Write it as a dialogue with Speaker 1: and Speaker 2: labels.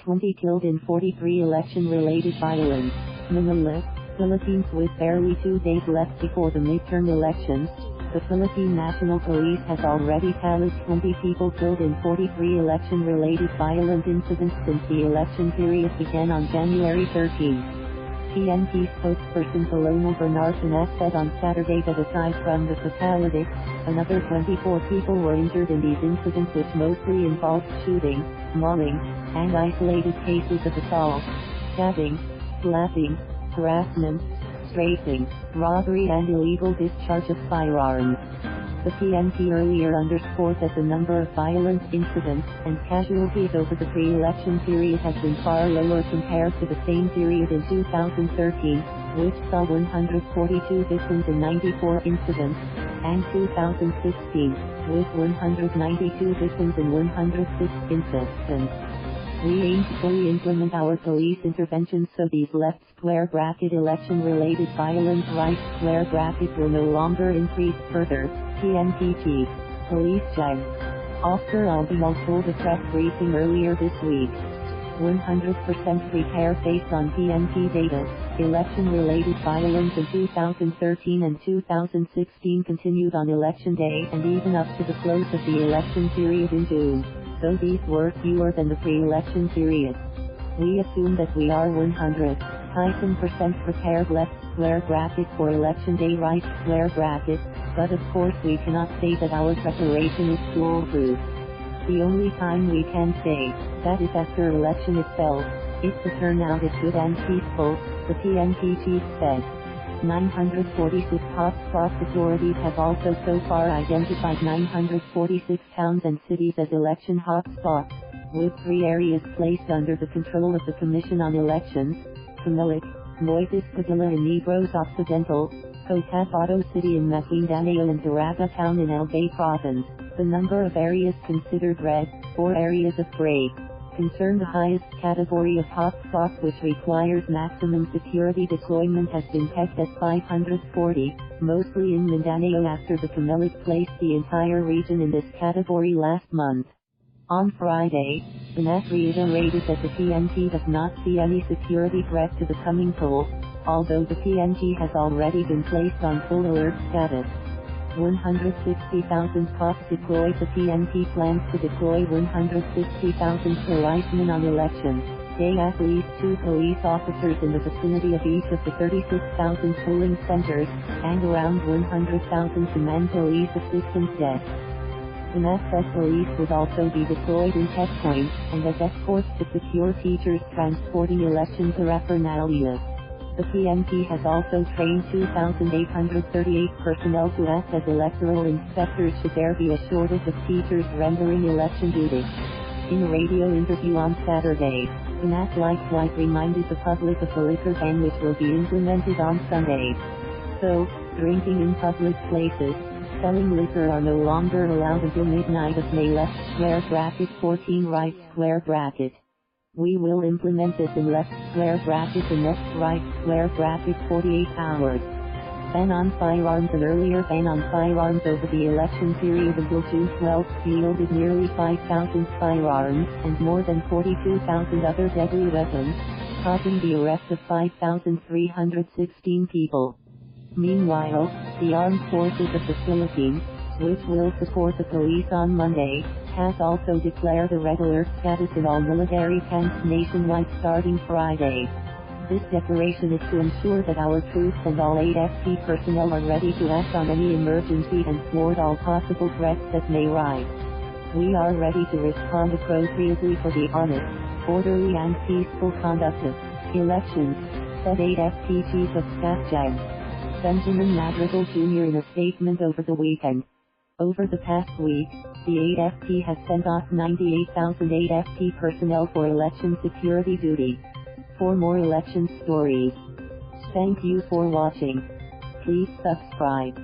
Speaker 1: 20 killed in 43 election-related violence. Manila, Philippines. With barely 2 days left before the midterm elections, the Philippine National Police has already tallied 20 people killed in 43 election-related violent incidents since the election period began on January 13. PNP spokesperson Banac said on Saturday that aside from the fatalities, another 24 people were injured in these incidents, which mostly involved shooting, mauling, and isolated cases of assault, stabbing, slapping, harassment, strafing, robbery and illegal discharge of firearms. The PNP earlier underscored that the number of violent incidents and casualties over the pre-election period has been far lower compared to the same period in 2013, which saw 142 victims in 94 incidents, and 2016, with 192 victims in 106 incidents. We aim to fully implement our police interventions so these left square bracket election-related violence right square bracket will no longer increase further, PNP Chief, Police Chief Officer Albayalde told a press briefing earlier this week. 100% prepare based on PNP data. Election-related violence in 2013 and 2016 continued on election day and even up to the close of the election period in June, though these were fewer than the pre-election period. We assume that we are 100% prepared left square bracket for election day right square bracket, but of course we cannot say that our preparation is foolproof. The only time we can say that is after election itself, if the turnout is good and peaceful, the PNP chief said. 946 hotspots. Authorities have also so far identified 946 towns and cities as election hotspots, with 3 areas placed under the control of the Commission on Elections: Comelec, Moises Padilla in Negros Occidental, Cotabato City in Maguindanao and Daraga Town in Albay Province. The number of areas considered red, or areas of gray, concern the highest category of hotspots, which requires maximum security deployment, has been kept at 540, mostly in Mindanao after the Comelec placed the entire region in this category last month. On Friday, Banac reiterated that the PNP does not see any security threat to the coming poll, although the PNP has already been placed on full alert status. 160,000 cops deployed. The PNP plans to deploy 160,000 policemen on election day, at least 2 police officers in the vicinity of each of the 36,000 polling centers, and around 100,000 to man police assistance desks. Banac said police would also be deployed in checkpoints and as escorts to secure teachers transporting election paraphernalia. The PNP has also trained 2,838 personnel to act as electoral inspectors should there be a shortage of teachers rendering election duty. In a radio interview on Saturday, Banac likewise reminded the public of the liquor ban, which will be implemented on Sunday. So, drinking in public places, selling liquor are no longer allowed until midnight of May left square bracket 14 right square bracket. We will implement this in left square bracket the next right square bracket 48 hours. Ban on firearms. An earlier ban on firearms over the election period until June 12 yielded nearly 5,000 firearms and more than 42,000 other deadly weapons, causing the arrest of 5,316 people. Meanwhile, the Armed Forces of the Philippines, which will support the police on Monday, has also declared a red alert status in all military camps nationwide starting Friday. This declaration is to ensure that our troops and all 8FP personnel are ready to act on any emergency and thwart all possible threats that may rise. We are ready to respond appropriately for the honest, orderly and peaceful conduct of elections, said 8FP Chief of Staff Gen. Benjamin Madrigal Jr. in a statement over the weekend. Over the past week, the 8FP has sent off 98,000 8FP personnel for election security duty. For more election stories, thank you for watching. Please subscribe.